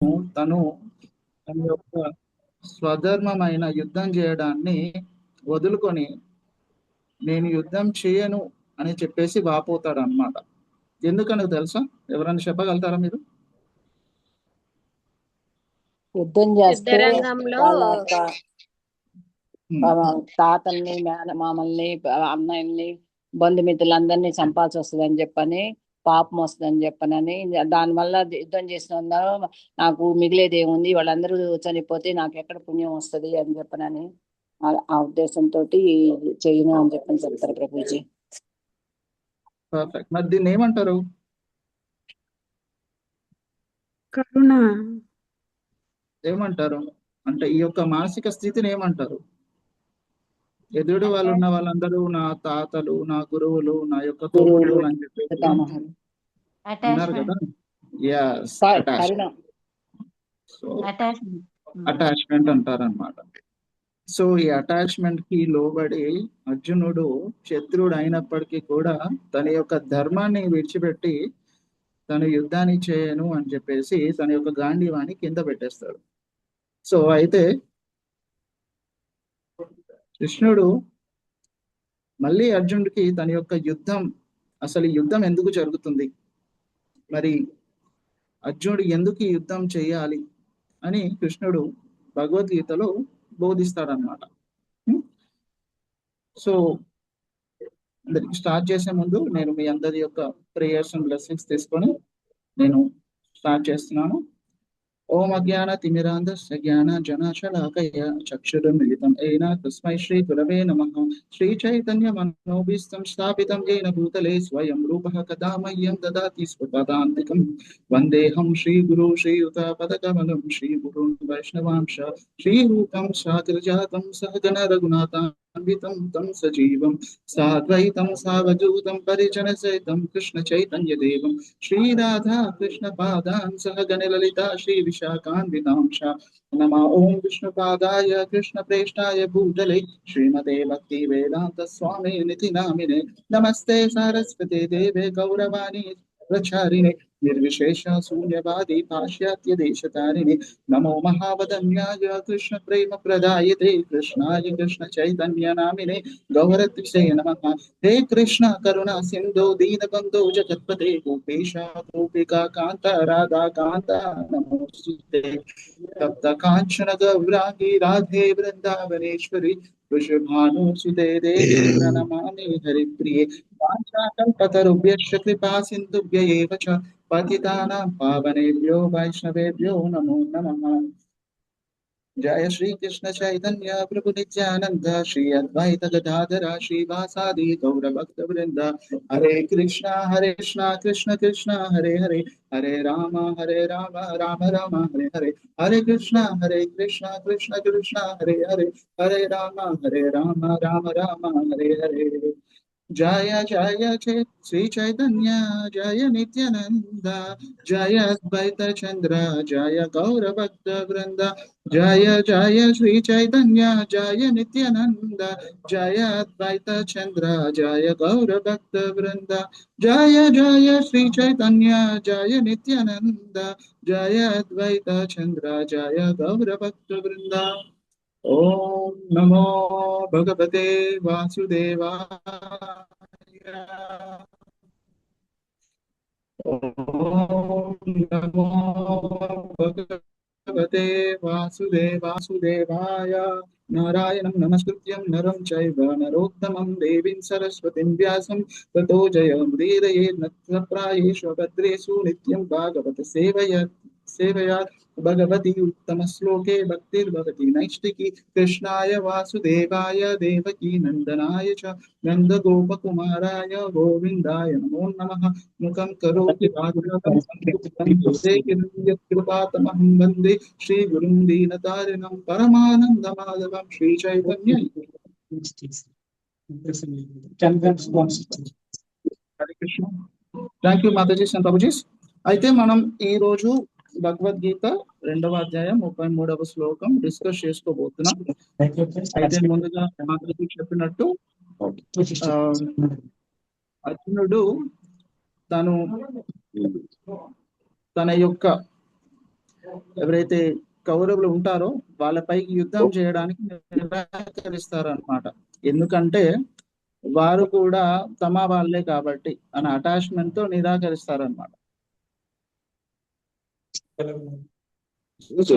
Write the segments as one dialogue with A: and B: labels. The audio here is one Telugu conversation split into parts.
A: తను తన యొక్క స్వధర్మమైన యుద్ధం చేయడాన్ని వదులుకొని నేను యుద్ధం చేయను అని చెప్పేసి వాపోతాడు అనమాట. ఎందుకని తెలుసా? ఎవరైనా చెప్పగలుగుతారా మీరు?
B: యుద్ధం
C: యుద్ధ
B: చేస్తే
C: రంగంలో
B: వాళ్ళ తాతల్ని మేనమామల్ని అన్నయ్యల్ని బంధుమిత్రులందరినీ చంపాల్సి వస్తుందని చెప్పని, పాపం వస్తుందని చెప్పనని, దానివల్ల యుద్ధం చేసిన నాకు మిగిలేది ఏముంది, వాళ్ళందరూ చనిపోతే నాకు ఎక్కడ పుణ్యం వస్తుంది అని చెప్పనని ఆ ఉద్దేశంతో చేయను అని చెప్పని చెప్తారు ప్రభుజీ.
A: పర్ఫెక్ట్. మరి దీన్ని ఏమంటారు?
D: కరుణ.
A: ఏమంటారు అంటే ఈ యొక్క మానసిక స్థితిని ఏమంటారు? ఎదురు వాళ్ళు ఉన్న వాళ్ళందరూ నా తాతలు, నా గురువులు, నా యొక్క తోబుట్టువులు అని చెప్పేసి ఉన్నారు కదా. Yes, attachment. సో అటాచ్మెంట్ అంటారనమాట. సో ఈ అటాచ్మెంట్ కి లోబడి అర్జునుడు శత్రుడు అయినప్పటికీ కూడా తన యొక్క ధర్మాన్ని విడిచిపెట్టి తను యుద్ధాన్ని చేయను అని చెప్పేసి తన యొక్క గాంధీవాన్ని కింద పెట్టేస్తాడు. సో అయితే కృష్ణుడు మళ్ళీ అర్జునుడికి తన యొక్క యుద్ధం, అసలు యుద్ధం ఎందుకు జరుగుతుంది, మరి అర్జునుడు ఎందుకు ఈ యుద్ధం చేయాలి అని కృష్ణుడు భగవద్గీతలో బోధిస్తాడనమాట. సో అందరికి స్టార్ట్ చేసే ముందు నేను మీ అందరి యొక్క ప్రేయర్స్ అండ్ బ్లెస్సింగ్స్ తీసుకొని నేను స్టార్ట్ చేస్తున్నాను. ఓం అజ్ఞానతిమిరాంధస్య జ్ఞానాంజనశలాకయ చక్షురున్మిలితం ఏన తస్మై శ్రీ గురవే నమః. శ్రీచైతన్యమనోభీష్టం స్థాపితం येन భూతలే స్వయం రూపః కదా మह्यं దదాతి స్వపదాంతికం. వందేహం శ్రీగురు శ్రీయుతపదకమలం శ్రీగురున్ వైష్ణవాంశ శ్రీరూపం సాగ్రజాతం సహగణ రఘునాథాన్వితం తం సజీవం సాద్వైతం సావధూతం పరిజనసహితం కృష్ణ చైతన్యదేవం శ్రీరాధా కృష్ణ పాదాన్ సహగణ లలితా శ్రీ విశాఖాన్వితాంశ నమః. ఓం విష్ణుపాదాయ కృష్ణ ప్రేష్టాయ భూతలే శ్రీమతే భక్తి వేదాంత స్వామి నితి నామినే నమస్తే సరస్వతే దేవే గౌరవాణి ప్రచారిణే నిర్విశేష శూన్యవాది పాశ్చాత్య దేశతారిణే నమో మహావదన్యాయ కృష్ణ ప్రేమ ప్రదాయతే కృష్ణాయ కృష్ణ చైతన్య నామినే గౌరతిశే నమః. హే కృష్ణ కరుణ సింధో దీనబంధో జగత్పతే గోపేశ గోపికా కాంత రాధా కాంత నమోస్తుతే. తప్త కాంచన గౌరాంగి రాధే వృందావనేశ్వరి వృషభానుసుతే దేవి ప్రణమామి హరిప్రియ. వాంఛాకల్పతరుభ్యశ్చ కృపా సింధుభ్య ఏవ చ పతితానాం పావనేభ్యో వైష్ణవేభ్యో నమో నమః. जय श्री कृष्ण चैतन्य प्रभु नित्यानंद श्री अद्वैत गदाधर श्रीवासादि गौर भक्त वृंद. हरे कृष्णा कृष्ण कृष्ण हरे हरे हरे राम राम राम हरे हरे. हरे कृष्ण कृष्ण कृष्ण हरे हरे हरे राम राम राम हरे हरे. जय जय श्री चैतन्य जय नित्यानंद जय अद्वैत चंद्र जय गौर भक्त वृंद. जय जय श्री चैतन्य जय नित्यानंद जय अद्वैत चंद्र जय गौर भक्त वृंद. जय जय श्री चैतन्य जय नित्यानंद जय अद्वैत चंद्र जय गौर भक्त वृंद. ओम नमो भगवते वासुदेवाय. ओम नमो भगवते वासुदेवाय. नारायणं नमस्कृत्यं नरं चैव नरोत्तमं देवीं सरस्वतीं व्यासं ततो जयमुदीरयेत् नत्रप्रायेषु भद्रेषु नित्यं भागवत सेवया भगवती उत्तम श्लोके भक्तिर्भवति नैष्टिकी. कृष्णाय वासुदेवाय देवकी नंदनाय च नंदगोपकुमाराय गोविंदाय नमो नमः. मुखं करोति वाग्दानं कृपातमहं वन्दे श्रीगुरुं दीनतारिणं परमानन्दमाधवं श्रीचैतन्य. హరే కృష్ణ. థ్యాంక్ యూ మాతాజీ అండ్ ప్రభుజీ. అయితే మనం ఈ రోజు భగవద్గీత 2వ అధ్యాయం 33వ శ్లోకం డిస్కస్ చేసుకోబోతున్నాం. అయితే ముందుగా మాతాజీ చెప్పినట్టు అర్జునుడు తన యొక్క ఎవరైతే కౌరవులు ఉంటారో వాళ్ళపైకి యుద్ధం చేయడానికి నిరాకరిస్తారన్నమాట. ఎందుకంటే వారు కూడా తమ వాళ్ళే కాబట్టి అనే అటాచ్మెంట్ తో నిరాకరిస్తారన్నమాట. సో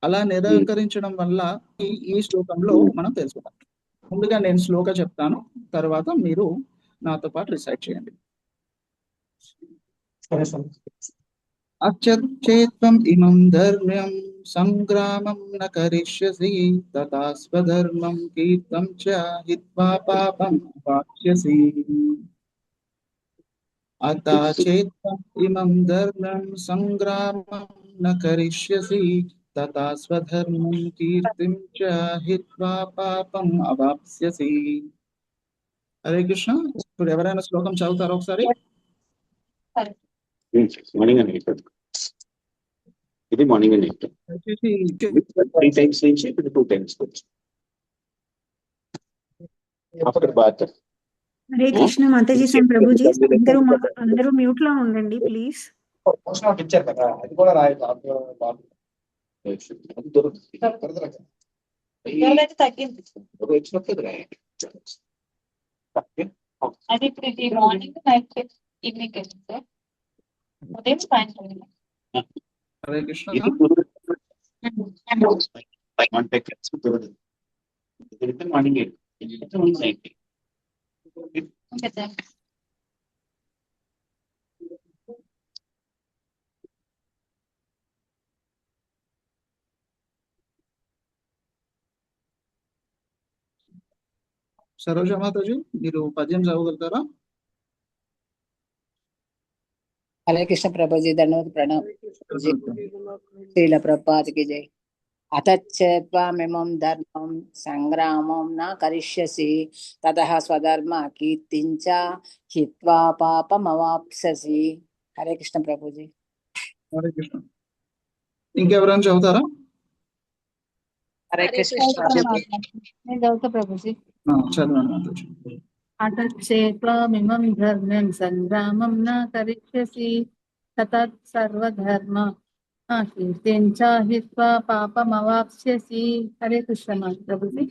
A: అలా నిరాకరించడం వల్ల ఈ శ్లోకంలో మనం తెలుసుకుందాం. ముందుగా నేను శ్లోక చెప్తాను, తర్వాత మీరు నాతో పాటు రిసైట్ చేయండి. అచ్చేత్వం ఇమం ధర్మ్యం సంగ్రామం న కరిష్యసి తథా స్వధర్మం కీర్తం చ హిత్వా పాపం వాక్ష్యసి. అచేత్వం ఇమం ధర్మ్యం సంగ్రామం న కరిష్యసి తథా స్వధర్మం కీర్తిం చ హిత్వా పాపం అవాప్స్యసి. హరే కృష్ణ. ఇప్పుడు ఎవరైనా శ్లోకం చదువుతారో ఒకసారి?
C: మార్నింగ్ అండ్ నైట్ ఇది మార్నింగ్ అండ్ నైట్ 3 times నుంచి ఇప్పుడు 2 times after bath.
D: Hare Krishna Mataji some Prabhuji అందరూ మ్యూట్ లో ఉండండి ప్లీజ్.
E: ఇచ్చారు కదా అది కూడా రాయదు.
F: అది ఇప్పుడు మార్నింగ్ నైట్ ఈవినింగ్ సార్, ఉదయం సాయంత్రం.
A: Hare Krishna.
C: Morning 8
F: okay sir.
A: Saroja Mataji మీరు పద్యం చదవగలుగుతారా?
B: హరే కృష్ణ ప్రభుజీ, ధన్యవాద ప్రణామ్. శ్రీల ప్రభుపాదికి జై. అతచ్చేత్వామిమం ధర్మం సంగ్రామం న కరిష్యసి తతః స్వధర్మ కీర్తించ హిత్వా పాపమవాప్స్యసి. హరే కృష్ణ ప్రభుజీ.
A: హరే కృష్ణ. ఇంకెవరైనా చదువుతారా?
B: హరే కృష్ణ.
F: నేను చదువుతా ప్రభుజీ.
A: చదవండి మాతాజీ.
F: అతచ్చేత్వామిమం ధర్మ్యం సంగ్రామం న కరిష్యసి తత్ సర్వధర్మ కీర్తించ హిత్వా పాపమవాప్స్యసి. హరే కృష్ణ ప్రభుజీ.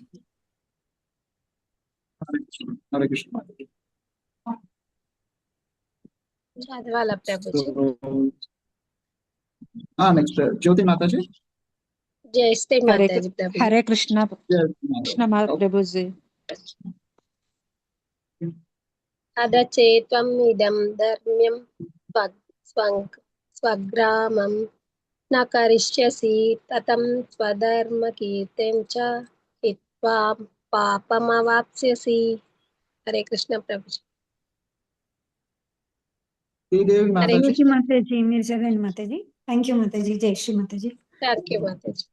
A: హరే కృష్ణ మాతాజీ.
G: చదవాలా ప్రభుజీ?
A: నెక్స్ట్ జ్యోతి మాతాజీ.
G: జై శ్రీ మాతాజీ ప్రభుజీ.
H: హరే కృష్ణ కృష్ణ ప్రభుజీ.
G: అదచేత్వం ఇదం ధర్మ్యం స్వగ్రామం న కరిష్యసి తతం స్వధర్మ కీర్తిం చ హిత్వా పాపమవాప్స్యసి. హరే కృష్ణ ప్రభుజీ.
A: శ్రీదేవి మాతాజీ.
D: థ్యాంక్ యూ మాతాజీ, మీరు చదవండి మాతాజీ. థ్యాంక్ యూ మాతాజీ. జై శ్రీ మాతాజీ.
G: థ్యాంక్ యూ మాతాజీ.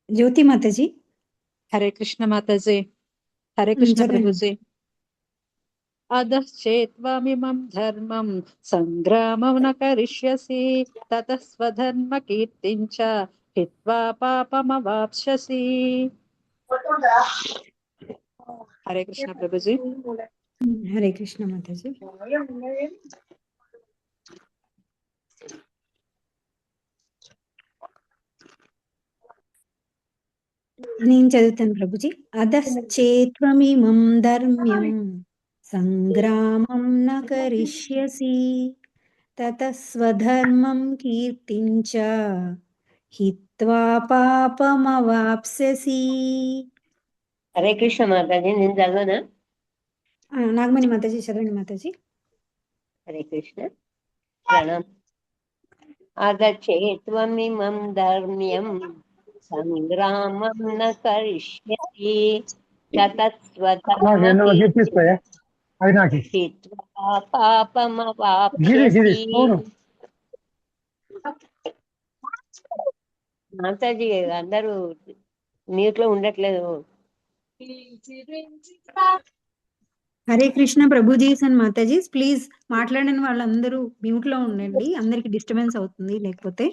D: జ్యోతి మాతాజీ.
H: హరే కృష్ణ మాతాజీ. హరే కృష్ణ
D: చదవండి.
H: ప్రభుజీ. అదశ్చేత్వామిమం ధర్మం సంగ్రామం న కరిష్యసి తతః స్వధర్మ కీర్తించ హిత్వా పాపమవాప్స్యసి. హరే కృష్ణ ప్రభుజీ.
D: హరే కృష్ణ మాతాజీ. నేను చదువుతాను ప్రభుజీ. అదశ్చేత్వమిమం ధర్మ్యం సంగ్రామం న కరిష్యసి తతః స్వధర్మం కీర్తించ హిత్వా పాపమవాప్స్యసి.
I: హరే కృష్ణ మాతాజీ. నేను చదవనా?
D: నాగమణి మాతాజీ చదవండి మాతాజీ.
I: హరే కృష్ణ ప్రణామ్. అదచేత్వమిమం ధర్మ్యం సంగ్రామం న కరిష్యసి తత్ స్వధర్మ హిత్వా పాపమవాప్స్యసి. మాతాజీ అందరూ మ్యూట్ లో ఉండట్లేదు.
D: హరే కృష్ణ ప్రభుజీ అండ్ మాతాజీ, ప్లీజ్ మాట్లాడిన వాళ్ళందరూ మ్యూట్ లో ఉండండి, అందరికి డిస్టర్బెన్స్ అవుతుంది లేకపోతే.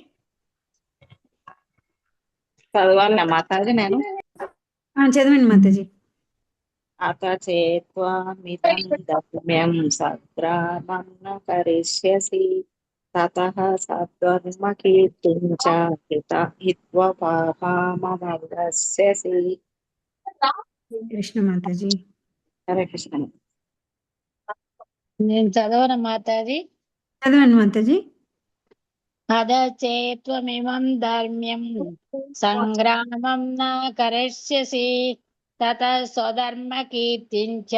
F: చదవాలన్నా మాతాజీ నేను?
D: చదవండి మాతాజీ.
J: అత చేత్వామిదం దమ్యం సగ్రామం న కరిష్యసి తతః సత్వర్మకీర్తిం చ హిత్వా పాపమవగస్యసి.
D: కృష్ణ మాతాజీ.
J: హరే కృష్ణ.
B: నేను చదవన మాతాజీ.
D: చదవండి మాతాజీ.
B: అదచేత్వమిమం ధర్మ్యం సంగ్రామం న కరిష్యసి తతః స్వధర్మ కీర్తించ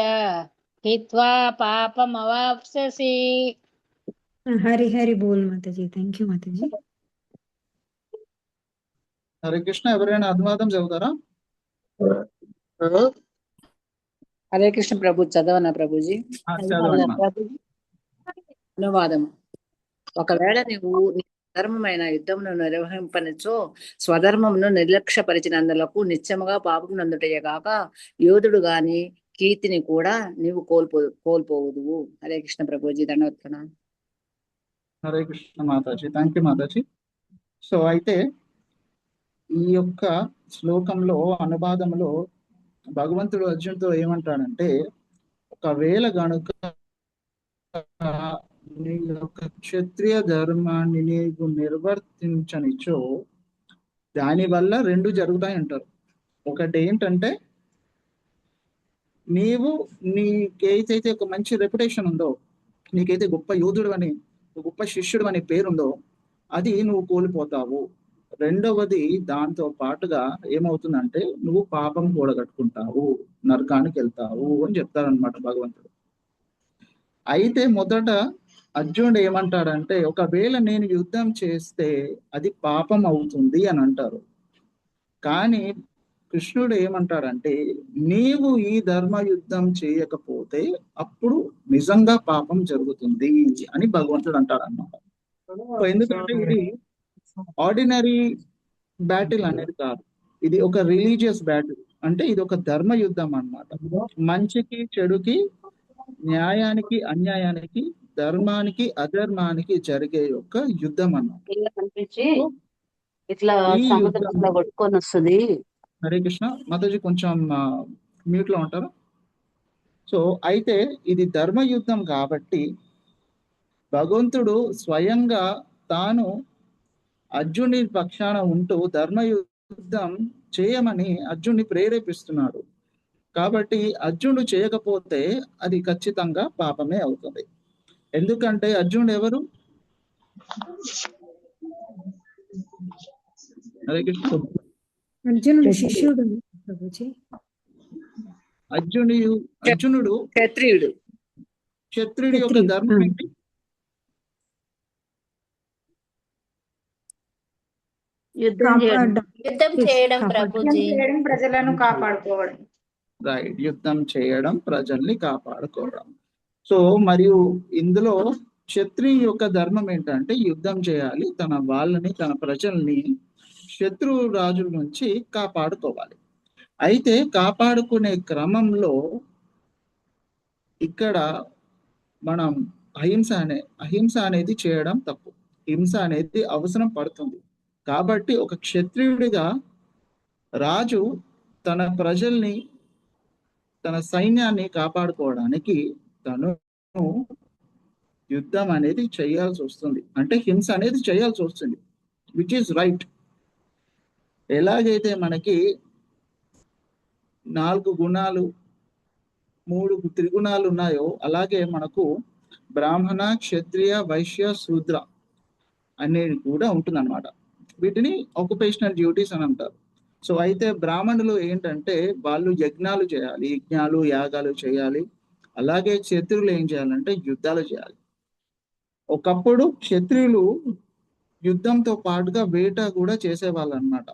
B: హిత్వా పాపమవాప్స్యసి.
D: హరి హరి బోల్ మాతాజీ. థ్యాంక్ యూ మాతాజీ.
A: హరే కృష్ణ. ఎవరైనా అనువాదం చదువుతారా?
B: హరే కృష్ణ ప్రభు. చదవనా ప్రభుజీ?
A: చదవండి మా.
B: అనువాదము. ఒకవేళ నీవు నీ ధర్మమైన యుద్ధమును నిర్వహింపనిచో స్వధర్మమును నిర్లక్ష్యపరిచినందులకు నిత్యముగా పాపం నందుటయే కాక యోధుడు గాని కీర్తిని కూడా నీవు కోల్పోవుదువు. హరే కృష్ణ ప్రభుజీ. దండవత్కన.
A: హరే కృష్ణ మాతాజీ. థ్యాంక్ యూ మాతాజీ. సో అయితే ఈ యొక్క శ్లోకంలో అనువాదంలో భగవంతుడు అర్జునుడితో ఏమంటాడంటే, ఒకవేళ గనుక నీ యొక్క క్షత్రియ ధర్మాన్ని నీకు నిర్వర్తించనిచో దానివల్ల రెండు జరుగుతాయి అంటారు. ఒకటి ఏంటంటే, నీవు నీకైతే ఒక మంచి రెప్యుటేషన్ ఉందో, నీకైతే గొప్ప యోధుడు అని, గొప్ప శిష్యుడు అనే పేరుందో అది నువ్వు కోల్పోతావు. రెండవది దాంతో పాటుగా ఏమవుతుందంటే నువ్వు పాపం కూడగట్టుకుంటావు, నరకానికి వెళ్తావు అని చెప్తారనమాట భగవంతుడు. అయితే మొదట అర్జునుడు ఏమంటాడంటే, ఒకవేళ నేను యుద్ధం చేస్తే అది పాపం అవుతుంది అని అంటారు. కానీ కృష్ణుడు ఏమంటాడంటే, నీవు ఈ ధర్మ యుద్ధం చేయకపోతే అప్పుడు నిజంగా పాపం జరుగుతుంది అని భగవంతుడు అంటాడు అన్నమాట. ఎందుకంటే ఇది ఆర్డినరీ బ్యాటిల్ అనేది కాదు, ఇది ఒక రిలీజియస్ బ్యాటిల్. అంటే ఇది ఒక ధర్మ యుద్ధం అన్నమాట. మంచికి చెడుకి, న్యాయానికి అన్యాయానికి, ధర్మానికి అధర్మానికి జరిగే ఒక యుద్ధం అన్నమాట.
J: ఇట్లా సముద్రంలో కొట్టుకొని వస్తుంది.
A: హరే కృష్ణ. మాతాజీ కొంచెం మ్యూట్ లో ఉంటారు. సో అయితే ఇది ధర్మ యుద్ధం కాబట్టి భగవంతుడు స్వయంగా తాను అర్జునుడి పక్షాన ఉంటూ ధర్మ యుద్ధం చేయమని అర్జునుడిని ప్రేరేపిస్తున్నాడు. కాబట్టి అర్జునుడు చేయకపోతే అది ఖచ్చితంగా పాపమే అవుతుంది. ఎందుకంటే అర్జునుడు ఎవరు? హరే కృష్ణ.
D: అర్జునుడు శిష్యుడు ప్రభుజీ.
A: అర్జునుడు
B: క్షత్రియుడు.
A: క్షత్రియుడి యొక్క ధర్మం ఏంటి?
I: యుద్ధం చేయడం ప్రభుజీ.
F: ప్రజలను కాపాడుకోవడం.
A: రైట్, యుద్ధం చేయడం, ప్రజల్ని కాపాడుకోవడం. సో మరియు ఇందులో క్షత్రియ యొక్క ధర్మం ఏంటంటే యుద్ధం చేయాలి, తన వాళ్ళని, తన ప్రజల్ని శత్రు రాజుల నుంచి కాపాడుకోవాలి. అయితే కాపాడుకునే క్రమంలో ఇక్కడ మనం అహింస అనేది చేయడం తప్పు. హింస అనేది అవసరం పడుతుంది. కాబట్టి ఒక క్షత్రియుడిగా రాజు తన ప్రజల్ని, తన సైన్యాన్ని కాపాడుకోవడానికి తను యుద్ధం అనేది చేయాల్సి వస్తుంది. అంటే హింస అనేది చేయాల్సి వస్తుంది, విచ్ ఈస్ రైట్. ఎలాగైతే మనకి 4 గుణాలు 3 త్రిగుణాలు ఉన్నాయో అలాగే మనకు బ్రాహ్మణ, క్షత్రియ, వైశ్య, శూద్ర అనేది కూడా ఉంటుందన్నమాట. వీటిని ఆక్యుపేషనల్ డ్యూటీస్ అని అంటారు. సో అయితే బ్రాహ్మణులు ఏంటంటే వాళ్ళు యజ్ఞాలు చేయాలి, యాగాలు చేయాలి. అలాగే క్షత్రియులు ఏం చేయాలంటే యుద్ధాలు చేయాలి. ఒకప్పుడు క్షత్రియులు యుద్ధంతో పాటుగా వేట కూడా చేసేవాళ్ళు అన్నమాట.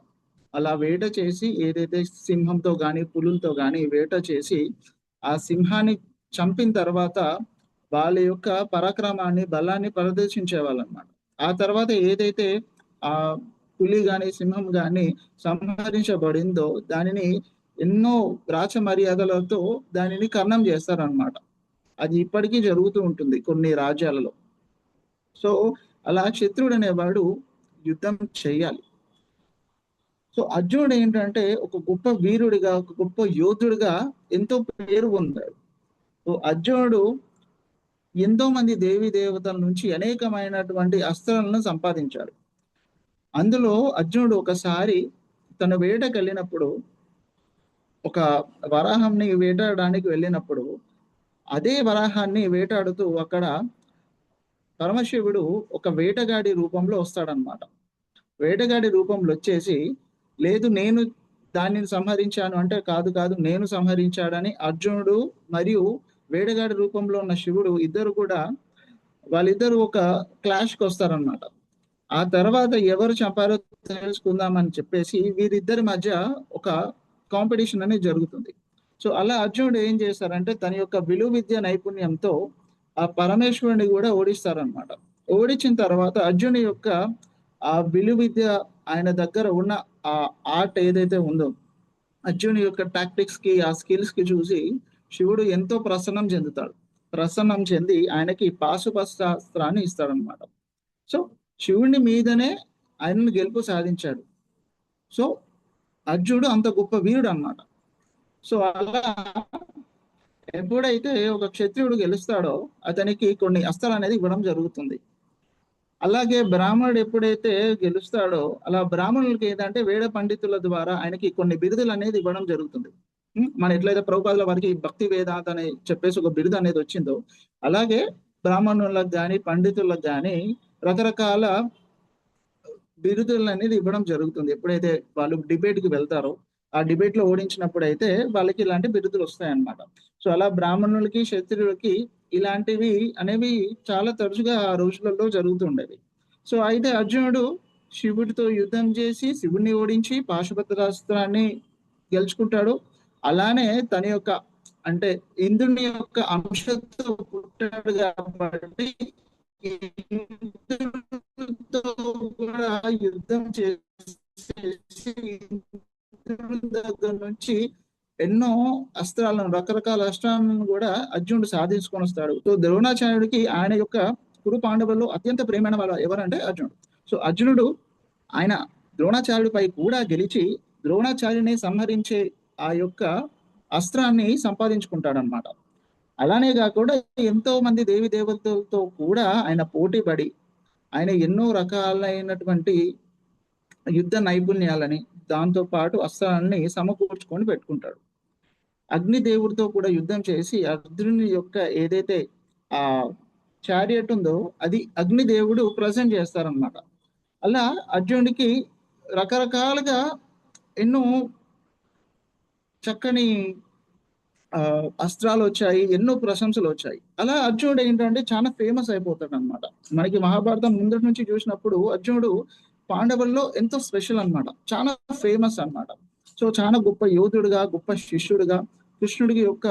A: అలా వేట చేసి ఏదైతే సింహంతో కానీ పులులతో కానీ వేట చేసి ఆ సింహాన్ని చంపిన తర్వాత వాళ్ళ యొక్క పరాక్రమాన్ని, బలాన్ని ప్రదర్శించేవాళ్ళు అన్నమాట. ఆ తర్వాత ఏదైతే ఆ పులి గాని సింహం గాని సంహరించబడిందో దానిని ఎన్నో రాచ మర్యాదలతో దానిని కర్ణం చేస్తారనమాట. అది ఇప్పటికీ జరుగుతూ ఉంటుంది కొన్ని రాజ్యాలలో. సో అలా క్షత్రుడు అనేవాడు యుద్ధం చేయాలి. సో అర్జునుడు ఏంటంటే ఒక గొప్ప వీరుడిగా, ఒక గొప్ప యోధుడిగా ఎంతో పేరు పొందాడు. సో అర్జునుడు ఎంతో మంది దేవీ దేవతల నుంచి అనేకమైనటువంటి అస్త్రాలను సంపాదించాడు. అందులో అర్జునుడు ఒకసారి తన వేటకు వెళ్ళినప్పుడు, ఒక వరాహంని వేటాడడానికి వెళ్ళినప్పుడు, అదే వరాహాన్ని వేటాడుతూ అక్కడ పరమశివుడు ఒక వేటగాడి రూపంలో వస్తాడనమాట. వేటగాడి రూపంలో వచ్చేసి, లేదు నేను దానిని సంహరించాను అంటే, కాదు కాదు నేను సంహరించాడని అర్జునుడు మరియు వేటగాడి రూపంలో ఉన్న శివుడు ఇద్దరు కూడా వాళ్ళిద్దరు ఒక క్లాష్కి వస్తారనమాట. ఆ తర్వాత ఎవరు చంపారో తెలుసుకుందామని చెప్పేసి వీరిద్దరి మధ్య ఒక కాంపిటీషన్ అనేది జరుగుతుంది. సో అలా అర్జునుడు ఏం చేస్తారంటే తన యొక్క విలువ విద్య నైపుణ్యంతో ఆ పరమేశ్వరుని కూడా ఓడిస్తారనమాట. ఓడించిన తర్వాత అర్జునుడి యొక్క ఆ విలువ విద్య, ఆయన దగ్గర ఉన్న ఆ ఆర్ట్ ఏదైతే ఉందో, అర్జునుడి యొక్క టాక్టిక్స్ కి, ఆ స్కిల్స్ కి చూసి శివుడు ఎంతో ప్రసన్నం చెందుతాడు. ప్రసన్నం చెంది ఆయనకి పాశుపతాస్త్రాన్ని ఇస్తాడనమాట. సో శివుని మీదనే ఆయనను గెలుపు సాధించాడు. సో అర్జునుడు అంత గొప్ప వీరుడు అన్నమాట. సో అలా ఎప్పుడైతే ఒక క్షత్రియుడు గెలుస్తాడో అతనికి కొన్ని అస్త్రాలు అనేది ఇవ్వడం జరుగుతుంది. అలాగే బ్రాహ్మణుడు ఎప్పుడైతే గెలుస్తాడో అలా బ్రాహ్మణులకి ఏంటంటే వేద పండితుల ద్వారా ఆయనకి కొన్ని బిరుదులు అనేది ఇవ్వడం జరుగుతుంది. మన ఎట్లయితే ప్రభుపాదుల వారికి భక్తి వేదాంత అని చెప్పేసి ఒక బిరుదు అనేది వచ్చిందో, అలాగే బ్రాహ్మణులకు కానీ పండితులకు కానీ రకరకాల బిరుదులు అనేది ఇవ్వడం జరుగుతుంది. ఎప్పుడైతే వాళ్ళు డిబేట్కి వెళ్తారో ఆ డిబేట్ లో ఓడించినప్పుడు అయితే వాళ్ళకి ఇలాంటి బిరుదులు వస్తాయన్నమాట. సో అలా బ్రాహ్మణులకి క్షత్రియులకి ఇలాంటివి అనేవి చాలా తరచుగా ఆ రోజులలో జరుగుతుండేవి. సో అయితే అర్జునుడు శివుడితో యుద్ధం చేసి శివుడిని ఓడించి పాశుపతాస్త్రాన్ని గెలుచుకుంటాడు. అలానే తన యొక్క అంటే ఇంద్రుని యొక్క అంశతో పుట్టాడు కాబట్టి ఇంద్రుడితో కూడా యుద్ధం చేసి దగ్గర నుంచి ఎన్నో అస్త్రాలను, రకరకాల అస్త్రాలను కూడా అర్జునుడు సాధించుకొని వస్తాడు. సో ద్రోణాచార్యుడికి ఆయన యొక్క కురు పాండవుల్లో అత్యంత ప్రియమైన వాళ్ళు ఎవరంటే అర్జునుడు. సో అర్జునుడు ఆయన ద్రోణాచార్యుడిపై కూడా గెలిచి ద్రోణాచార్యుని సంహరించే ఆ యొక్క అస్త్రాన్ని సంపాదించుకుంటాడనమాట. అలానే కాకుండా ఎంతో మంది దేవి దేవతలతో కూడా ఆయన పోటీ పడి ఆయన ఎన్నో రకాలైనటువంటి యుద్ధ నైపుణ్యాలని, దాంతో పాటు అస్త్రాలని సమకూర్చుకొని పెట్టుకుంటాడు. అగ్నిదేవుడితో కూడా యుద్ధం చేసి అర్జునుని యొక్క ఏదైతే ఆ చారియట్ ఉందో అది అగ్నిదేవుడు ప్రజెంట్ చేస్తారనమాట. అలా అర్జునుడికి రకరకాలుగా ఎన్నో చక్కని అస్త్రాలు వచ్చాయి, ఎన్నో ప్రశంసలు వచ్చాయి. అలా అర్జునుడు ఏంటంటే చాలా ఫేమస్ అయిపోతాడు అనమాట. మనకి మహాభారతం ముందటి నుంచి చూసినప్పుడు అర్జునుడు పాండవుల్లో ఎంతో స్పెషల్ అన్నమాట, చాలా ఫేమస్ అన్నమాట. సో చాలా గొప్ప యోధుడిగా, గొప్ప శిష్యుడిగా, కృష్ణుడికి యొక్క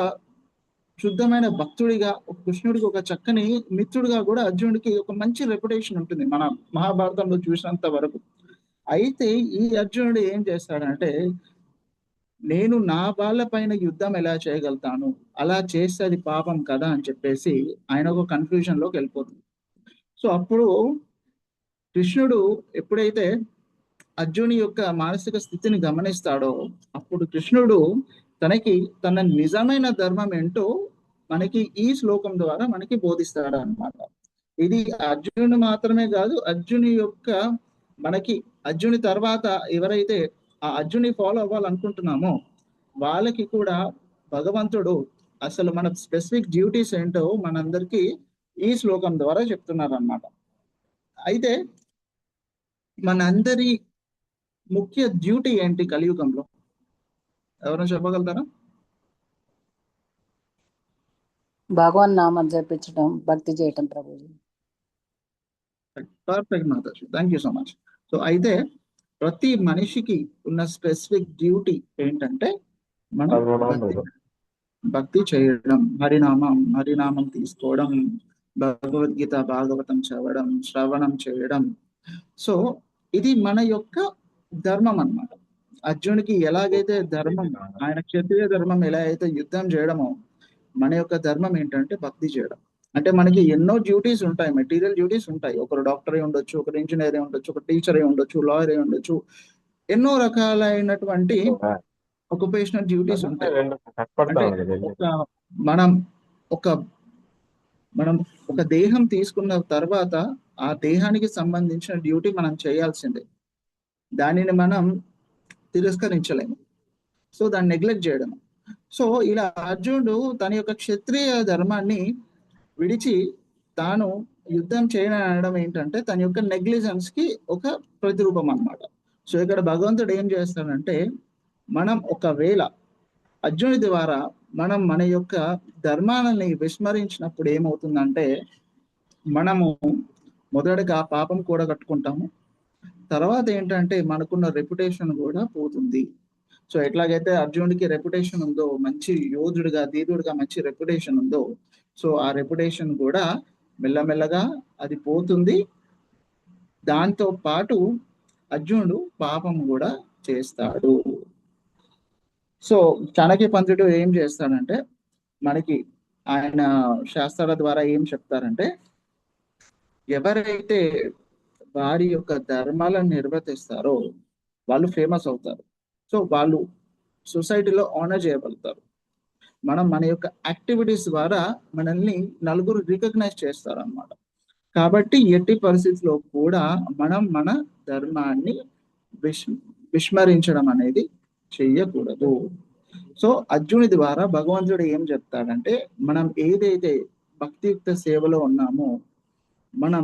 A: శుద్ధమైన భక్తుడిగా, కృష్ణుడికి ఒక చక్కని మిత్రుడిగా కూడా అర్జునుడికి ఒక మంచి రెప్యుటేషన్ ఉంటుంది మన మహాభారతంలో చూసినంత వరకు. అయితే ఈ అర్జునుడు ఏం చేస్తాడంటే, నేను నా వాళ్ళ పైన యుద్ధం ఎలా చేయగలుగుతాను, అలా చేస్తే అది పాపం కదా అని చెప్పేసి ఆయన ఒక కన్ఫ్యూజన్ లోకి వెళ్ళిపోతుంది. సో అప్పుడు కృష్ణుడు ఎప్పుడైతే అర్జునుడి యొక్క మానసిక స్థితిని గమనిస్తాడో అప్పుడు కృష్ణుడు తనకి తన నిజమైన ధర్మం ఏంటో మనకి ఈ శ్లోకం ద్వారా మనకి బోధిస్తాడు అన్నమాట. ఇది అర్జునుడు మాత్రమే కాదు, అర్జుని యొక్క మనకి అర్జుని తర్వాత ఎవరైతే ఆ అర్జుని ఫాలో అవ్వాలనుకుంటున్నామో వాళ్ళకి కూడా భగవంతుడు అసలు మన స్పెసిఫిక్ డ్యూటీస్ ఏంటో మనందరికీ ఈ శ్లోకం ద్వారా చెప్తున్నారు అన్నమాట. అయితే మనందరి ముఖ్య డ్యూటీ ఏంటి కలియుగంలో, ఎవరైనా చెప్పగలుగుతారా?
B: భగవన్ నామం జపించడం, భక్తి చేయటం Prabhuji.
A: Perfect Mataji, thank you so much. So అయితే ప్రతి మనిషికి ఉన్న స్పెసిఫిక్ డ్యూటీ ఏంటంటే మనం భక్తి చేయడం, హరినామం తీసుకోవడం, భగవద్గీత భాగవతం చదవడం, శ్రవణం చేయడం. సో ఇది మన యొక్క ధర్మం అన్నమాట. అర్జునుడికి ఎలాగైతే ధర్మం, ఆయన క్షత్రియ ధర్మం ఎలా అయితే యుద్ధం చేయడమో మన యొక్క ధర్మం ఏంటంటే భక్తి చేయడం. అంటే మనకి ఎన్నో డ్యూటీస్ ఉంటాయి, మెటీరియల్ డ్యూటీస్ ఉంటాయి. ఒకరు డాక్టర్ అయి ఉండొచ్చు, ఒకరు ఇంజనీర్ అయి ఉండొచ్చు, ఒక టీచర్ అయి ఉండొచ్చు, లాయర్ అయి ఉండొచ్చు, ఎన్నో రకాలైనటువంటి ఆక్యుపేషనల్ డ్యూటీస్ ఉంటాయి. అంటే మనం ఒక మనం ఒక దేహం తీసుకున్న తర్వాత ఆ దేహానికి సంబంధించిన డ్యూటీ మనం చేయాల్సిందే. దానిని మనం తిరస్కరించలేము. సో దాన్ని నెగ్లెక్ట్ చేయడం. సో ఇలా అర్జునుడు తన యొక్క క్షత్రియ ధర్మాన్ని విడిచి తాను యుద్ధం చేయడం అనడం ఏంటంటే తన యొక్క నెగ్లిజెన్స్ కి ఒక ప్రతిరూపం అన్నమాట. సో ఇక్కడ భగవంతుడు ఏం చేస్తాడంటే, మనం ఒకవేళ అర్జునుడి ద్వారా మనం మన యొక్క ధర్మాలని విస్మరించినప్పుడు ఏమవుతుందంటే, మనము మొదటగా పాపం కూడా కట్టుకుంటాము. తర్వాత ఏంటంటే మనకున్న రెప్యుటేషన్ కూడా పోతుంది. సో ఎట్లాగైతే అర్జునుడికి రెప్యుటేషన్ ఉందో, మంచి యోధుడిగా ధీరుడిగా మంచి రెప్యుటేషన్ ఉందో, సో ఆ రెప్యుటేషన్ కూడా మెల్లమెల్లగా అది పోతుంది. దాంతో పాటు అర్జునుడు పాపం కూడా చేస్తాడు. సో చాణక్య పంతుడు ఏం చేస్తాడంటే, మనకి ఆయన శాస్త్రాల ద్వారా ఏం చెప్తారంటే, ఎవరైతే వారి యొక్క ధర్మాలను నిర్వర్తిస్తారో వాళ్ళు ఫేమస్ అవుతారు. సో వాళ్ళు సొసైటీలో ఆనర్ చేయగలుగుతారు. మనం మన యొక్క యాక్టివిటీస్ ద్వారా మనల్ని నలుగురు రికగ్నైజ్ చేస్తారు అన్నమాట. కాబట్టి ఎట్టి పరిస్థితిలో కూడా మనం మన ధర్మాన్ని విస్మరించడం అనేది చెయ్యకూడదు. సో అర్జునుడి ద్వారా భగవంతుడు ఏం చెప్తాడంటే, మనం ఏదైతే భక్తియుక్త సేవలో ఉన్నామో, మనం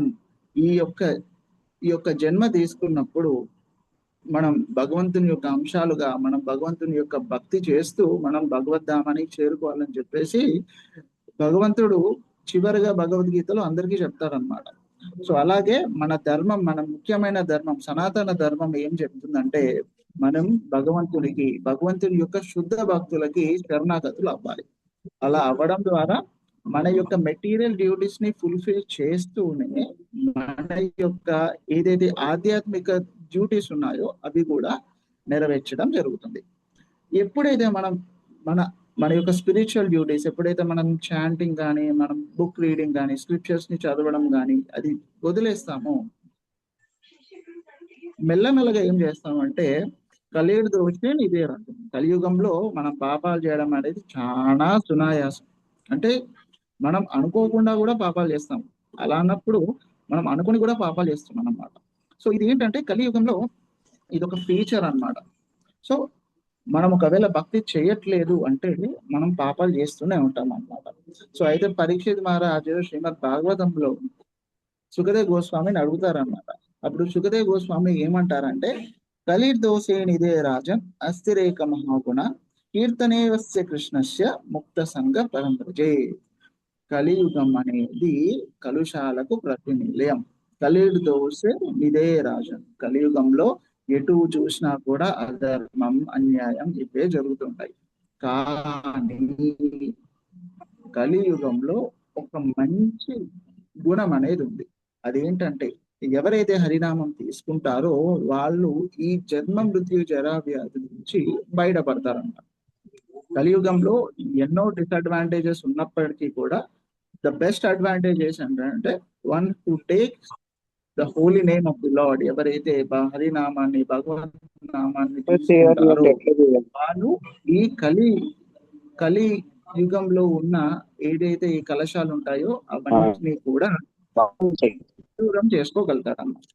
A: ఈ యొక్క జన్మ తీసుకున్నప్పుడు మనం భగవంతుని యొక్క అంశాలుగా మనం భగవంతుని యొక్క భక్తి చేస్తూ మనం భగవద్ధామానికి చేరుకోవాలని చెప్పేసి భగవంతుడు చివరిగా భగవద్గీతలో అందరికీ చెప్తారనమాట. సో అలాగే మన ధర్మం, మన ముఖ్యమైన ధర్మం, సనాతన ధర్మం ఏం చెప్తుందంటే, మనం భగవంతుని యొక్క శుద్ధ భక్తులకి శరణాగతులు అవ్వాలి. అలా అవ్వడం ద్వారా మన యొక్క మెటీరియల్ డ్యూటీస్ ని ఫుల్ఫిల్ చేస్తూనే మన యొక్క ఏదైతే ఆధ్యాత్మిక డ్యూటీస్ ఉన్నాయో అవి కూడా నెరవేర్చడం జరుగుతుంది. ఎప్పుడైతే మనం మన యొక్క స్పిరిచువల్ డ్యూటీస్, ఎప్పుడైతే మనం చాంటింగ్ కానీ, మనం బుక్ రీడింగ్ కానీ, స్క్రిప్చర్స్ ని చదవడం కానీ అది వదిలేస్తామో, మెల్లమెల్లగా ఏం చేస్తామంటే, కలియుగ దోషం ఇదే రకం. కలియుగంలో మనం పాపాలు చేయడం అనేది చాలా సునాయాసం. అంటే మనం అనుకోకుండా కూడా పాపాలు చేస్తాం. అలా అన్నప్పుడు మనం అనుకుని కూడా పాపాలు చేస్తున్నాం అన్నమాట. సో ఇది ఏంటంటే కలియుగంలో ఇది ఒక ఫీచర్ అన్నమాట. సో మనం ఒకవేళ భక్తి చేయట్లేదు అంటే మనం పాపాలు చేస్తూనే ఉంటాం అన్నమాట. సో అయితే పరీక్షిత్ మహారాజు శ్రీమద్ భాగవతంలో సుఖదేవ్ గోస్వామిని అడుగుతారన్నమాట. అప్పుడు సుఖదేవ్ గోస్వామి ఏమంటారంటే, కలిర్దోషేనిదే రాజన్ అస్థిరేక మహాగుణ కీర్తనేవస్య కృష్ణస్య ముక్త సంఘ పరంపరజే. కలియుగం అనేది కలుషాలకు ప్రతినిలయం. కలిర్దోషే నిదే రాజన్. కలియుగంలో ఎటు చూసినా కూడా అధర్మం, అన్యాయం ఇవే జరుగుతుంటాయి. కానీ కలియుగంలో ఒక మంచి గుణం అనేది ఉంది. అదేంటంటే, ఎవరైతే హరినామం తీసుకుంటారో వాళ్ళు ఈ జన్మ మృత్యు జరా వ్యాధి నుంచి బయటపడతారన్నమాట. కలియుగంలో ఎన్నో డిసడ్వాంటేజెస్ ఉన్నప్పటికీ కూడా ద బెస్ట్ అడ్వాంటేజెస్ ఏంటంటే, one who take the holy name of the lord. ఎవరైతే హరినామాన్ని, భగవన్ నామాన్ని తీసుకుంటారో వాళ్ళు ఈ కలి యుగంలో ఉన్న ఏదైతే ఈ కలశాలు ఉంటాయో అవన్నిటిని కూడా దూరం చేసుకోగలుగుతారు అన్నమాట.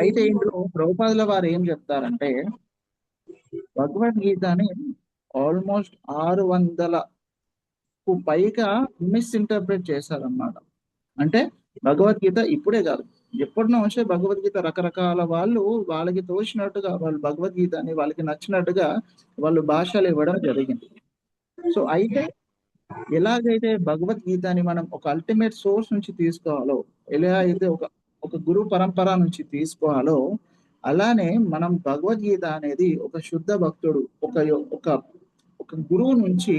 A: అయితే ఇందులో ప్రభుపాదుల వారు ఏం చెప్తారంటే, భగవద్గీతని ఆల్మోస్ట్ 600కు పైగా మిస్ఇంటర్ప్రిట్ చేశారన్నమాట. అంటే భగవద్గీత ఇప్పుడే కాదు, ఎప్పటి నుంచే భగవద్గీత రకరకాల వాళ్ళు వాళ్ళకి తోచినట్టుగా వాళ్ళు భగవద్గీతని వాళ్ళకి నచ్చినట్టుగా వాళ్ళు భాషలు ఇవ్వడం జరిగింది. సో అయితే ఎలాగైతే భగవద్గీతని మనం ఒక అల్టిమేట్ సోర్స్ నుంచి తీసుకోవాలో, ఎలా అయితే ఒక గురు పరంపర నుంచి తీసుకోవాలో, అలానే మనం భగవద్గీత అనేది ఒక శుద్ధ భక్తుడు ఒక గురువు నుంచి,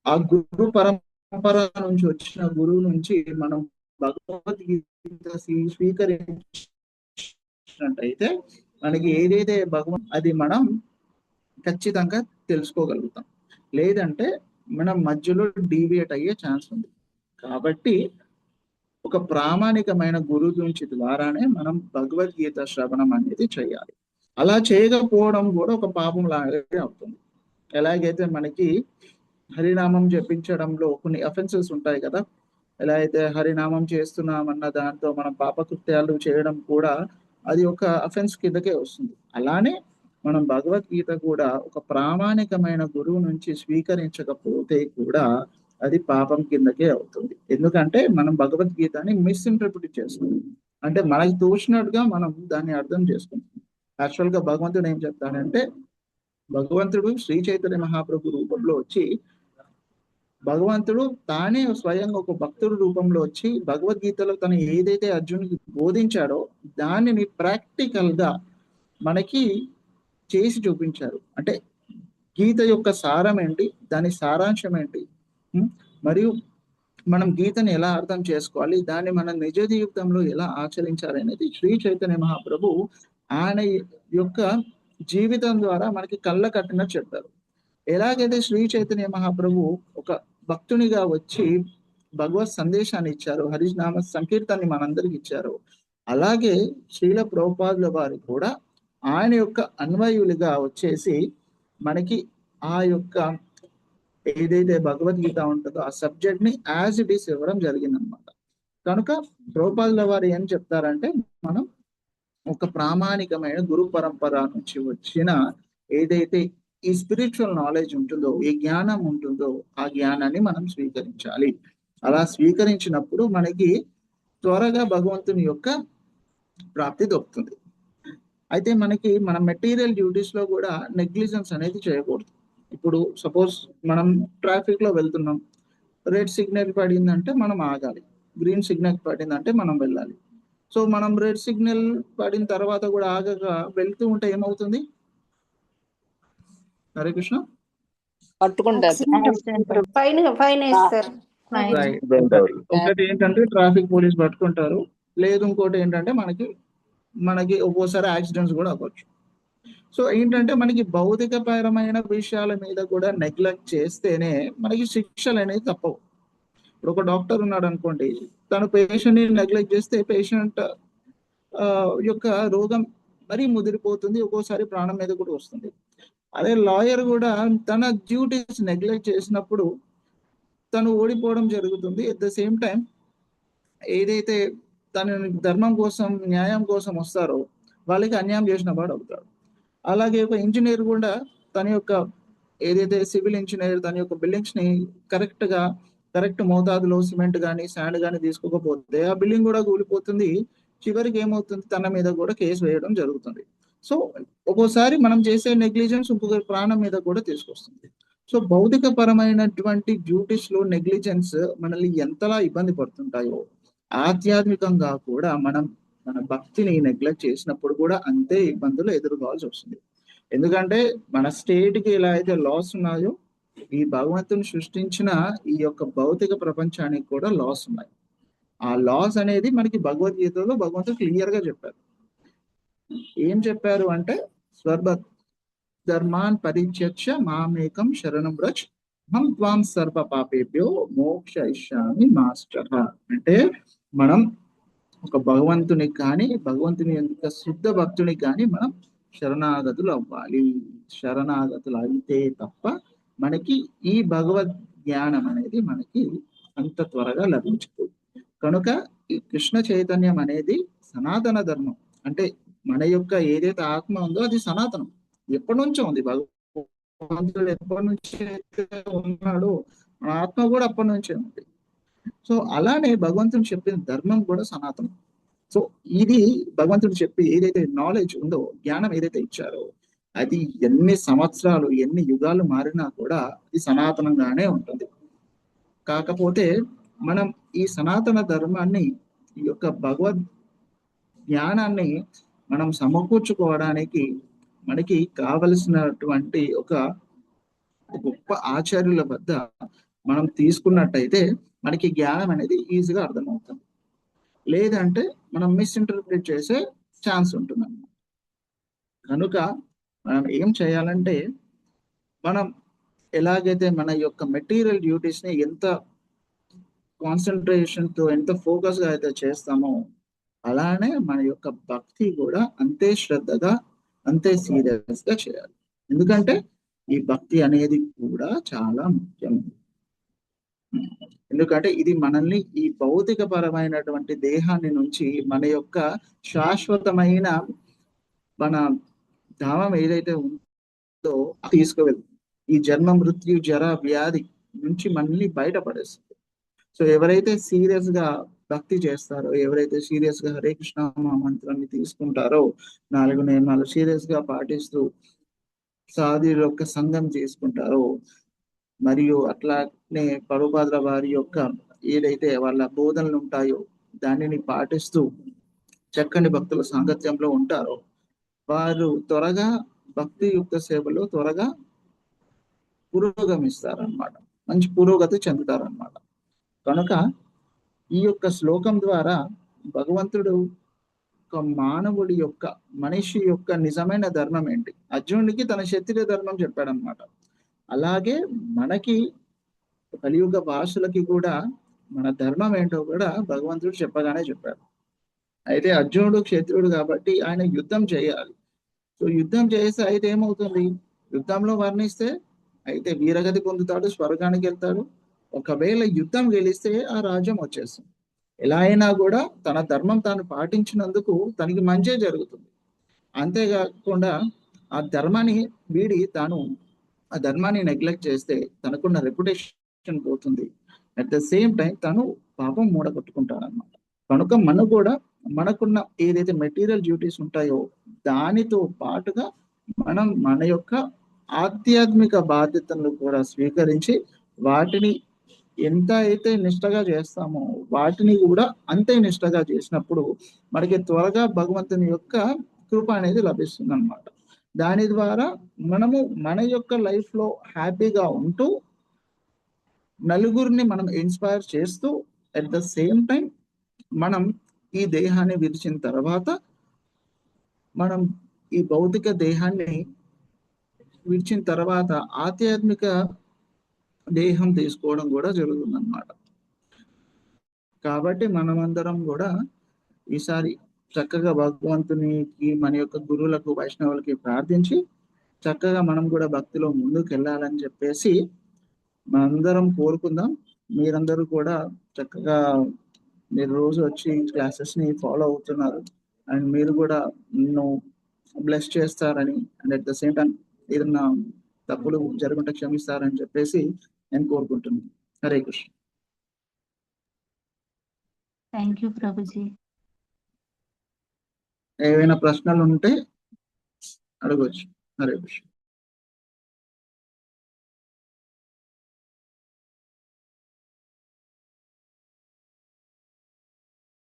A: ఆ గురు పరంపర నుంచి వచ్చిన గురువు నుంచి మనం భగవద్గీత స్వీకరించినట్టయితే మనకి ఏదైతే అది మనం ఖచ్చితంగా తెలుసుకోగలుగుతాం. లేదంటే మనం మధ్యలో డీవియేట్ అయ్యే ఛాన్స్ ఉంది. కాబట్టి ఒక ప్రామాణికమైన గురువు నుంచి ద్వారానే మనం భగవద్గీత శ్రవణం అనేది చేయాలి. అలా చేయకపోవడం కూడా ఒక పాపం లాగే అవుతుంది. ఎలాగైతే మనకి హరినామం జపించడంలో కొన్ని అఫెన్సెస్ ఉంటాయి కదా, ఎలా అయితే హరినామం చేస్తున్నామన్న దాంతో మనం పాపకృత్యాలు చేయడం కూడా అది ఒక అఫెన్స్ కిందకే వస్తుంది. అలానే మనం భగవద్గీత కూడా ఒక ప్రామాణికమైన గురువు నుంచి స్వీకరించకపోతే కూడా అది పాపం కిందకే అవుతుంది. ఎందుకంటే మనం భగవద్గీతని మిస్ఇంటర్ప్రిట్ చేస్తున్నాం, అంటే మనకి తోచినట్టుగా మనం దాన్ని అర్థం చేసుకుంటాం. యాక్చువల్ గా భగవంతుడు ఏం చెప్తాడంటే, భగవంతుడు శ్రీ చైతన్య మహాప్రభు రూపంలో వచ్చి, భగవంతుడు తానే స్వయంగా ఒక భక్తుడు రూపంలో వచ్చి భగవద్గీతలో తను ఏదైతే అర్జునుడికి బోధించాడో దానిని ప్రాక్టికల్ గా మనకి చేసి చూపించారు. అంటే గీత యొక్క సారం ఏంటి, దాని సారాంశం ఏంటి, మరియు మనం గీతను ఎలా అర్థం చేసుకోవాలి, దాన్ని మన నిజ జీవితంలో ఎలా ఆచరించాలి అనేది శ్రీ చైతన్య మహాప్రభు ఆయన యొక్క జీవితం ద్వారా మనకి కళ్ళ కట్టినట్టు చెప్పారు. ఎలాగైతే శ్రీ చైతన్య మహాప్రభు ఒక భక్తునిగా వచ్చి భగవత్ సందేశాన్ని ఇచ్చారు, హరినామ సంకీర్తనని మనందరికి ఇచ్చారు, అలాగే శ్రీల ప్రభుపాదుల వారు కూడా ఆయన యొక్క అన్వయులుగా వచ్చేసి మనకి ఆ యొక్క ఏదైతే భగవద్గీత ఉంటుందో ఆ సబ్జెక్ట్ ని యాజ్ ఇట్ ఈస్ ఇవ్వడం జరిగిందనమాట. కనుక ప్రభుపాదుల వారు ఏం చెప్తారంటే, మనం ఒక ప్రామాణికమైన గురు పరంపర నుంచి వచ్చిన ఏదైతే ఈ స్పిరిచువల్ నాలెడ్జ్ ఉంటుందో, ఏ జ్ఞానం ఉంటుందో ఆ జ్ఞానాన్ని మనం స్వీకరించాలి. అలా స్వీకరించినప్పుడు మనకి త్వరగా భగవంతుని యొక్క ప్రాప్తి దొరుకుతుంది. అయితే మనకి మన మెటీరియల్ డ్యూటీస్ లో కూడా నెగ్లిజెన్స్ అనేది చేయకూడదు. ఇప్పుడు సపోజ్ మనం ట్రాఫిక్ లో వెళ్తున్నాం, రెడ్ సిగ్నల్ పడిందంటే మనం ఆగాలి, గ్రీన్ సిగ్నల్ పడిందంటే మనం వెళ్ళాలి. సో మనం రెడ్ సిగ్నల్ పడిన తర్వాత కూడా ఆగక వెళ్తూ ఉంటే ఏమవుతుంది? హరే కృష్ణ, ఒకటి ఏంటంటే ట్రాఫిక్ పోలీస్ పట్టుకుంటారు, లేదు ఇంకోటి ఏంటంటే మనకి ఒక్కోసారి యాక్సిడెంట్స్ కూడా అవ్వచ్చు. సో ఏంటంటే మనకి భౌతికపరమైన విషయాల మీద కూడా నెగ్లెక్ట్ చేస్తేనే మనకి శిక్షలు అనేది తప్పవు. ఇప్పుడు ఒక డాక్టర్ ఉన్నాడు అనుకోండి, తను పేషెంట్ ని నెగ్లెక్ట్ చేస్తే పేషెంట్ యొక్క రోగం మరీ ముదిరిపోతుంది, ఒక్కోసారి ప్రాణం మీద కూడా వస్తుంది. అదే లాయర్ కూడా తన డ్యూటీస్ నెగ్లెక్ట్ చేసినప్పుడు తను ఓడిపోవడం జరుగుతుంది. ఎట్ ద సేమ్ టైం ఏదైతే తన ధర్మం కోసం న్యాయం కోసం వస్తారో వాళ్ళకి అన్యాయం చేసిన వాడు అవుతాడు. అలాగే ఒక ఇంజనీర్ కూడా తన యొక్క ఏదైతే సివిల్ ఇంజనీర్ తన యొక్క బిల్డింగ్స్ ని కరెక్ట్ మోతాదులో సిమెంట్ కానీ శాండ్ కానీ తీసుకోకపోతే ఆ బిల్డింగ్ కూడా కూలిపోతుంది. చివరికి ఏమవుతుంది, తన మీద కూడా కేసు వేయడం జరుగుతుంది. సో ఒక్కోసారి మనం చేసే నెగ్లిజెన్స్ ఇంకొకరి ప్రాణం మీద కూడా తీసుకొస్తుంది. సో భౌతిక పరమైనటువంటి డ్యూటీస్ లో నెగ్లిజెన్స్ మనల్ని ఎంతలా ఇబ్బంది పడుతుంటాయో, ఆధ్యాత్మికంగా కూడా మన భక్తిని నెగ్లెక్ట్ చేసినప్పుడు కూడా అంతే ఇబ్బందులు ఎదుర్కోవాల్సి వస్తుంది. ఎందుకంటే మన స్టేట్ కి ఎలా అయితే లాస్ ఉన్నాయో, ఈ భగవంతుని సృష్టించిన ఈ యొక్క భౌతిక ప్రపంచానికి కూడా లాస్ ఉన్నాయి. ఆ లాస్ అనేది మనకి భగవద్గీతలో భగవంతుడు క్లియర్ గా చెప్పారు. ఏం చెప్పారు అంటే, స్వర్గ ధర్మాన్ పరిత్యజ్య మామేకం శరణం వ్రజ్ హం త్వాం సర్వ పాపేభ్యో మోక్షయిష్యామి మాస్టర్. అంటే మనం ఒక భగవంతుని కానీ భగవంతుని యొక్క శుద్ధ భక్తుని కానీ మనం శరణాగతులు అవ్వాలి. శరణాగతులు అయితే తప్ప మనకి ఈ భగవద్ జ్ఞానం అనేది మనకి అంత త్వరగా లభించదు. కనుక ఈ కృష్ణ చైతన్యం అనేది సనాతన ధర్మం. అంటే మన యొక్క ఏదైతే ఆత్మ ఉందో అది సనాతనం, ఎప్పటి నుంచో ఉంది. భగవంతుడు ఎప్పటి నుంచి ఉన్నాడో మన ఆత్మ కూడా అప్పటి నుంచే ఉంది. సో అలానే భగవంతుడు చెప్పిన ధర్మం కూడా సనాతనం. సో ఇది భగవంతుడు చెప్పి ఏదైతే నాలెడ్జ్ ఉందో, జ్ఞానం ఏదైతే ఇచ్చారో, అది ఎన్ని సంవత్సరాలు ఎన్ని యుగాలు మారినా కూడా ఇది సనాతనంగానే ఉంటుంది. కాకపోతే మనం ఈ సనాతన ధర్మాన్ని, ఈ యొక్క భగవద్ జ్ఞానాన్ని మనం సమకూర్చుకోవడానికి మనకి కావలసినటువంటి ఒక గొప్ప ఆచార్యుల వద్ద మనం తీసుకున్నట్టయితే మనకి జ్ఞానం అనేది ఈజీగా అర్థమవుతుంది. లేదంటే మనం మిస్ఇంటర్ప్రిట్ చేసే ఛాన్స్ ఉంటుంది అన్నమాట. కనుక మనం ఏం చేయాలంటే, మనం ఎలాగైతే మన యొక్క మెటీరియల్ డ్యూటీస్ ని ఎంత కాన్సన్ట్రేషన్ తో ఎంత ఫోకస్ గా అయితే చేస్తామో, అలానే మన యొక్క భక్తి కూడా అంతే శ్రద్ధగా అంతే సీరియస్ గా చేయాలి. ఎందుకంటే ఈ భక్తి అనేది కూడా చాలా ముఖ్యం. ఎందుకంటే ఇది మనల్ని ఈ భౌతిక పరమైనటువంటి దేహాన్ని నుంచి మన యొక్క శాశ్వతమైన మన ధామం ఏదైతే ఉందో తీసుకువెళ్తుంది. ఈ జన్మ మృత్యు జర వ్యాధి నుంచి మనల్ని బయటపడేస్తుంది. సో ఎవరైతే సీరియస్ గా భక్తి చేస్తారో, ఎవరైతే సీరియస్ గా హరే కృష్ణ మంత్రాన్ని తీసుకుంటారో, 4 నియమాలు సీరియస్ గా పాటిస్తూ సాధువుల యొక్క సంఘం చేసుకుంటారో, మరియు అట్లానే ప్రభుపాదుల వారి యొక్క ఏదైతే వాళ్ళ బోధనలు ఉంటాయో దానిని పాటిస్తూ చక్కని భక్తుల సాంగత్యంలో ఉంటారో, వారు త్వరగా భక్తి యుక్త సేవలో త్వరగా పురోగమిస్తారనమాట, మంచి పురోగతి చెందుతారనమాట. కనుక ఈ యొక్క శ్లోకం ద్వారా భగవంతుడు ఒక మానవుడి యొక్క మనిషి యొక్క నిజమైన ధర్మం ఏంటి, అర్జునుడికి తన క్షత్రియ ధర్మం చెప్పాడనమాట. అలాగే మనకి కలియుగ భాషలకి కూడా మన ధర్మం ఏంటో కూడా భగవంతుడు చెప్పగానే చెప్పాడు. అయితే అర్జునుడు క్షత్రియుడు కాబట్టి ఆయన యుద్ధం చేయాలి. సో యుద్ధం చేస్తే అయితే ఏమవుతుంది, యుద్ధంలో వర్ణిస్తే అయితే వీరగతి పొందుతాడు, స్వర్గానికి వెళ్తాడు. ఒకవేళ యుద్ధం గెలిస్తే ఆ రాజ్యం వచ్చేస్తుంది. ఎలా అయినా కూడా తన ధర్మం తాను పాటించినందుకు తనకి మంచే జరుగుతుంది. అంతేకాకుండా ఆ ధర్మాన్ని వీడి తాను ఆ ధర్మాన్ని నెగ్లెక్ట్ చేస్తే తనకున్న రెప్యుటేషన్ పోతుంది. అట్ ద సేమ్ టైం తను పాపం మూడగొట్టుకుంటాడు అనమాట. కనుక మనం కూడా మనకున్న ఏదైతే మెటీరియల్ డ్యూటీస్ ఉంటాయో దానితో పాటుగా మనం మన యొక్క ఆధ్యాత్మిక బాధ్యతలను కూడా స్వీకరించి వాటిని ఎంత అయితే నిష్టగా చేస్తామో వాటిని కూడా అంతే నిష్టగా చేసినప్పుడు మనకి త్వరగా భగవంతుని యొక్క కృప అనేది లభిస్తుంది అనమాట. దాని ద్వారా మనము మన యొక్క లైఫ్ లో హ్యాపీగా ఉంటూ నలుగురిని మనం ఇన్స్పైర్ చేస్తూ అట్ ద సేమ్ టైం మనం ఈ దేహాన్ని విడిచిన తర్వాత మనం ఈ భౌతిక దేహాన్ని విడిచిన తర్వాత ఆధ్యాత్మిక దేహం తీసుకోవడం కూడా జరుగుతుంది అన్నమాట. కాబట్టి మనమందరం కూడా ఈసారి చక్కగా భగవంతునికి మన యొక్క గురువులకు వైష్ణవులకి ప్రార్థించి చక్కగా మనం కూడా భక్తిలో ముందుకు వెళ్ళాలని చెప్పేసి మనందరం కోరుకుందాం. మీరందరూ కూడా చక్కగా మీరు రోజు వచ్చి క్లాసెస్ ని ఫాలో అవుతున్నారు అండ్ మీరు కూడా నిన్ను బ్లెస్ చేస్తారని and at the same time ఏదన్నా తప్పులు జరుగుంటే క్షమిస్తారని చెప్పేసి నేను కోరుకుంటున్నాను. హరే కృష్ణ.
K: Thank you Prabhuji.
A: ఏవైనా ప్రశ్నలు ఉంటే అడగవచ్చు. హరే కృష్ణ.